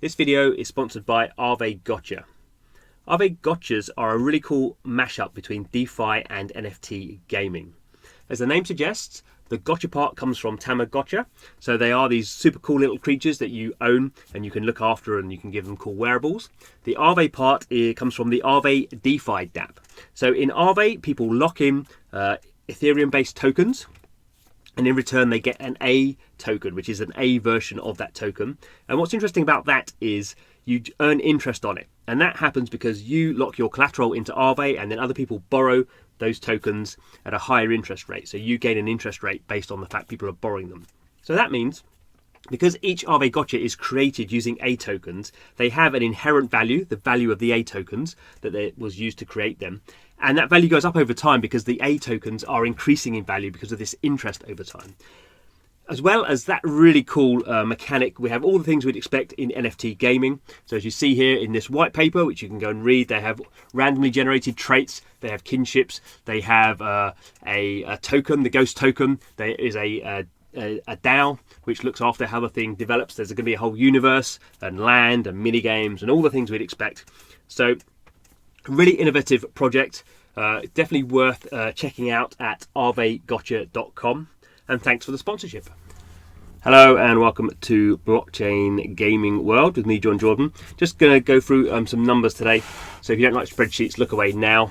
This video is sponsored by Aave Gotcha. Aave Gotchas are a really cool mashup between DeFi and NFT gaming. As the name suggests, the gotcha part comes from Tamagotchi. So they are these super cool little creatures that you own and you can look after and you can give them cool wearables. The Aave part comes from the Aave DeFi dApp. So in Aave, people lock in Ethereum-based tokens, and in return they get an A token, which is an A version of that token. And what's interesting about that is you earn interest on it. And that happens because you lock your collateral into Aave and then other people borrow those tokens at a higher interest rate. So you gain an interest rate based on the fact people are borrowing them. So that means because each Aave Gotcha is created using A tokens, they have an inherent value, the value of the A tokens that was used to create them. And that value goes up over time because the A tokens are increasing in value because of this interest over time. As well as that really cool mechanic, we have all the things we'd expect in NFT gaming. So as you see here in this white paper, which you can go and read, they have randomly generated traits, they have kinships, they have a token, the ghost token. There is a DAO, which looks after how the thing develops. There's going to be a whole universe and land and mini games and all the things we'd expect. So really innovative project, definitely worth checking out at aavegotcha.com. And thanks for the sponsorship. Hello and welcome to Blockchain Gaming World with me, John Jordan. Just going to go through some numbers today. So if you don't like spreadsheets, look away now.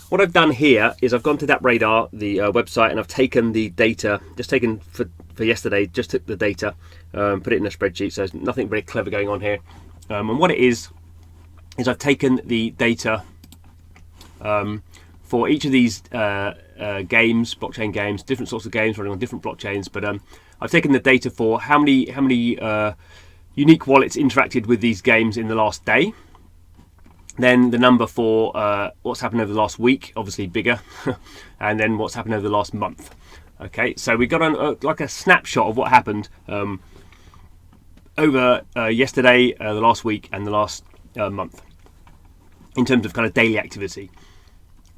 What I've done here is I've gone to DappRadar, the website, and I've taken the data, just taken for yesterday, just took the data, put it in a spreadsheet. So there's nothing very clever going on here. And what it is I've taken the data for each of these games, blockchain games, different sorts of games running on different blockchains. But I've taken the data for how many unique wallets interacted with these games in the last day. Then the number for what's happened over the last week, obviously bigger, and then what's happened over the last month. Okay, so we got like a snapshot of what happened over yesterday, the last week, and the last month in terms of kind of daily activity.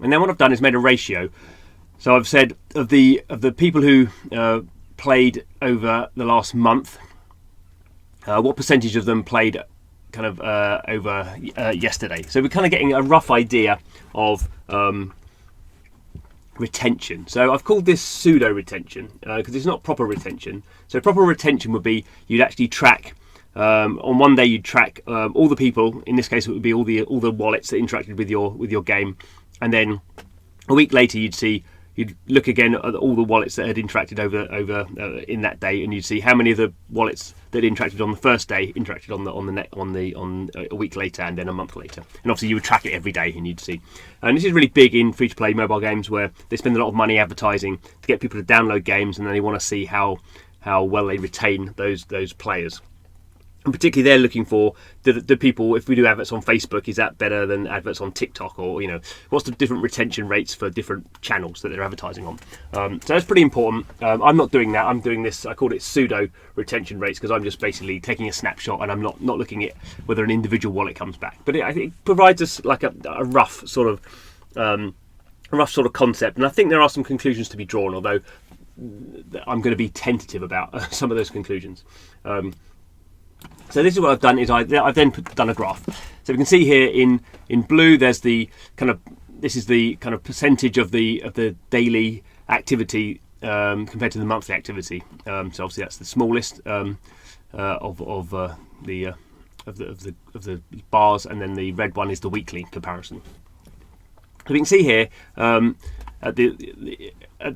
And then what I've done is made a ratio. So I've said of the people who played over the last month, what percentage of them played kind of over yesterday. So we're kind of getting a rough idea of retention. So I've called this pseudo retention because it's not proper retention. So proper retention would be you'd actually track. On one day you'd track all the people. In this case, it would be all the wallets that interacted with your game. And then a week later, you'd look again at all the wallets that had interacted over in that day, and you'd see how many of the wallets that interacted on the first day interacted on a week later, and then a month later. And obviously, you would track it every day, and you'd see. And this is really big in free-to-play mobile games, where they spend a lot of money advertising to get people to download games, and then they want to see how well they retain those players. And particularly they're looking for the people, if we do adverts on Facebook, is that better than adverts on TikTok? Or, what's the different retention rates for different channels that they're advertising on? So that's pretty important. I'm not doing that. I'm doing this, I called it pseudo retention rates because I'm just basically taking a snapshot and I'm not looking at whether an individual wallet comes back. But it provides us like a rough sort of concept. And I think there are some conclusions to be drawn, although I'm going to be tentative about some of those conclusions. So this is what I've done is I've then done a graph. So we can see here in blue there's the kind of percentage of the daily activity compared to the monthly activity. So obviously that's the smallest of the bars, and then the red one is the weekly comparison. So we can see here at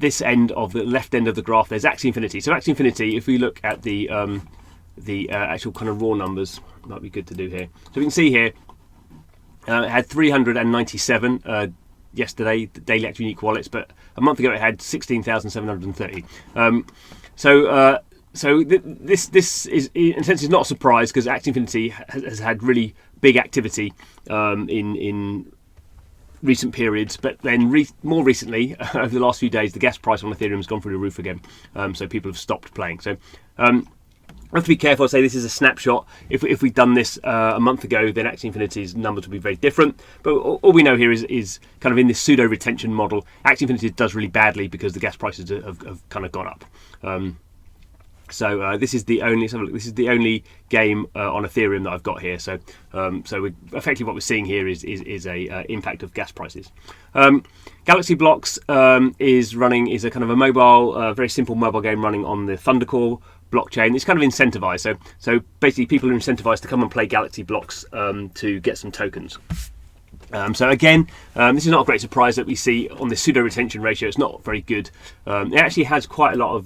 this end of the left end of the graph there's Axie Infinity. So Axie Infinity, if we look at the actual kind of raw numbers, might be good to do here. So we can see here it had 397 yesterday, daily active unique wallets, but a month ago it had 16,730. This is in a sense is not a surprise because Axie Infinity has had really big activity in recent periods, but then more recently, over the last few days, the gas price on Ethereum has gone through the roof again. So people have stopped playing. So I have to be careful. I say this is a snapshot. If we'd done this a month ago, then Axie Infinity's numbers would be very different. But all we know here is kind of in this pseudo retention model, Axie Infinity does really badly because the gas prices have kind of gone up. So this is the only. Let's have a look. This is the only game on Ethereum that I've got here. So effectively what we're seeing here is a impact of gas prices. Galaxy Blocks is a kind of a mobile, very simple mobile game running on the Thundercore blockchain. It's kind of incentivized. So basically, people are incentivized to come and play Galaxy Blocks to get some tokens. So again, this is not a great surprise that we see on the pseudo retention ratio. It's not very good. It actually has quite a lot of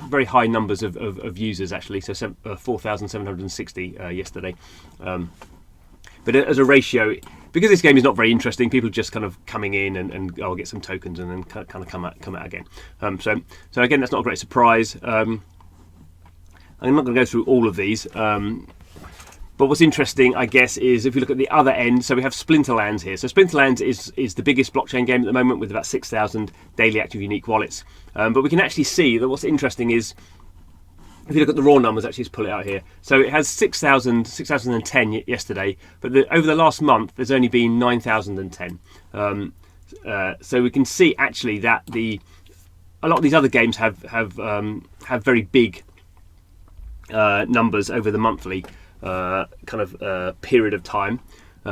very high numbers of users actually. So 4,760 yesterday. But as a ratio, because this game is not very interesting, people are just kind of coming in and get some tokens and then kind of come out again. So again, that's not a great surprise. I'm not going to go through all of these. But what's interesting, I guess, is if you look at the other end, so we have Splinterlands here. So Splinterlands is the biggest blockchain game at the moment with about 6,000 daily active unique wallets. But we can actually see that what's interesting is, if you look at the raw numbers, actually, let's pull it out here. So it has 6,010 yesterday, but over the last month, there's only been 9,010. So we can see actually that a lot of these other games have very big numbers over the monthly period of time,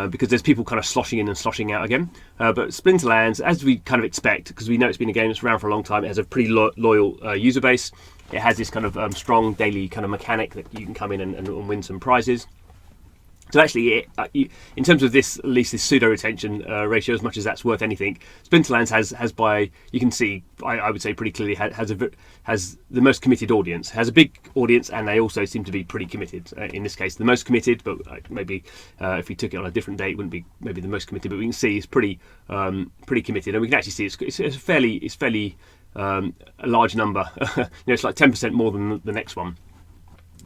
because there's people kind of sloshing in and sloshing out again. But Splinterlands, as we kind of expect, because we know it's been a game that's around for a long time, it has a pretty loyal user base. It has this kind of strong daily kind of mechanic that you can come in and win some prizes. So actually, in terms of this, at least this pseudo retention ratio, as much as that's worth anything, Splinterlands has by, you can see, I would say pretty clearly, has the most committed audience, has a big audience, and they also seem to be pretty committed. In this case, the most committed, but maybe if we took it on a different day, it wouldn't be maybe the most committed. But we can see it's pretty committed, and we can actually see it's fairly a large number. It's like 10% more than the next one.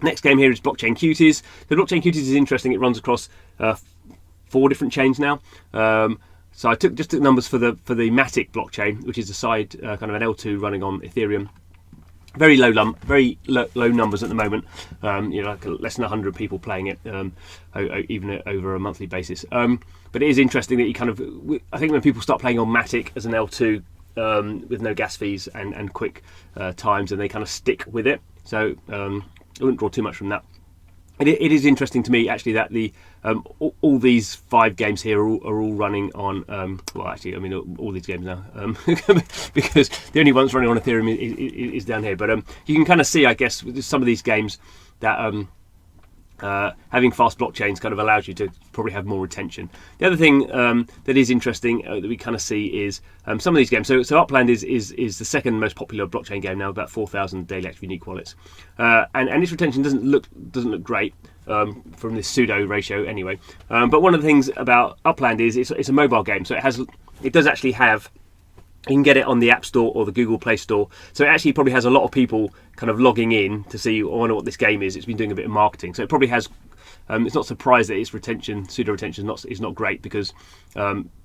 Next game here is Blockchain Cuties. The Blockchain Cuties is interesting. It runs across 4 different chains now. So I took numbers for the Matic blockchain, which is a side kind of an L2 running on Ethereum. Very low numbers at the moment. Like less than 100 people playing it, even over a monthly basis. But it is interesting that you kind of, I think when people start playing on Matic as an L2 with no gas fees and quick times, and they kind of stick with it. So I wouldn't draw too much from that. It is interesting to me actually that the all these 5 games here are all running on all these games now, because the only one that's running on Ethereum is down here. But you can kind of see, I guess, with some of these games that having fast blockchains kind of allows you to probably have more retention. The other thing that is interesting that we kind of see is some of these games. So Upland is the second most popular blockchain game now, about 4,000 daily active unique wallets, and its retention doesn't look great from this pseudo ratio anyway. But one of the things about Upland is it's a mobile game, so it does actually have. You can get it on the App Store or the Google Play Store. So it actually probably has a lot of people kind of logging in to see, I wonder what this game is. It's been doing a bit of marketing. So it probably has, it's not surprised that its pseudo retention is not great, because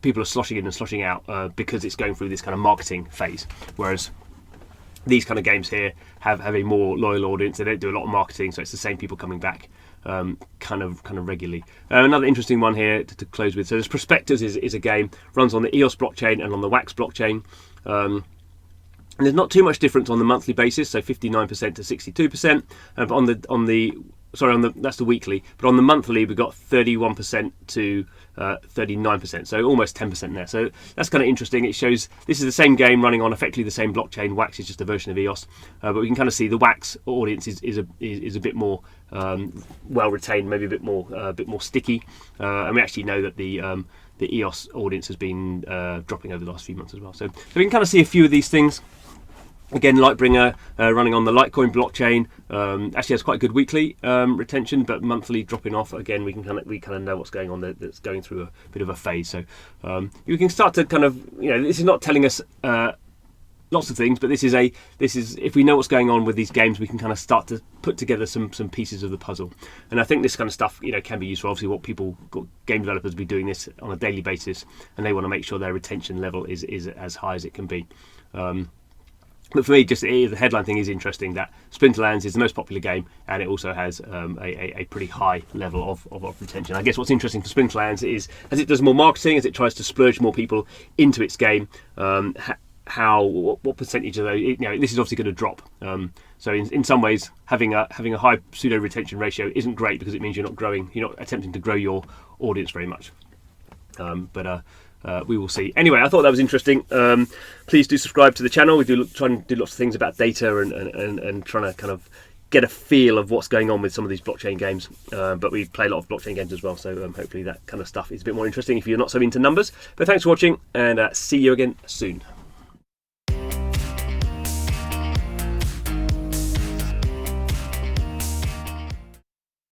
people are sloshing in and sloshing out because it's going through this kind of marketing phase. Whereas these kind of games here have a more loyal audience. They don't do a lot of marketing, so it's the same people coming back kind of regularly. Another interesting one here to close with. So this Prospectors is a game, runs on the EOS blockchain and on the Wax blockchain. And there's not too much difference on the monthly basis, so 59% to 62%. But that's the weekly. But on the monthly, we got 31% to 39%, so almost 10% there. So that's kind of interesting. It shows this is the same game running on effectively the same blockchain. Wax is just a version of EOS, but we can kind of see the Wax audience is a bit more well retained, maybe a bit more sticky, and we actually know that the EOS audience has been dropping over the last few months as well. So we can kind of see a few of these things. Again, Lightbringer running on the Litecoin blockchain actually has quite good weekly retention, but monthly dropping off. Again, we kind of know what's going on there. That's going through a bit of a phase. So you can start to kind of, this is not telling us lots of things, but this is if we know what's going on with these games, we can kind of start to put together some pieces of the puzzle. And I think this kind of stuff can be useful. Obviously, game developers be doing this on a daily basis, and they want to make sure their retention level is as high as it can be. But for me, just the headline thing is interesting, that Splinterlands is the most popular game, and it also has a pretty high level of retention. I guess what's interesting for Splinterlands is, as it does more marketing, as it tries to splurge more people into its game, what percentage of those, this is obviously going to drop. So in some ways, having a high pseudo retention ratio isn't great, because it means you're not attempting to grow your audience very much. But we will see. Anyway, I thought that was interesting. Please do subscribe to the channel. We try and do lots of things about data and trying to kind of get a feel of what's going on with some of these blockchain games. But we play a lot of blockchain games as well, so hopefully that kind of stuff is a bit more interesting if you're not so into numbers. But thanks for watching, and see you again soon.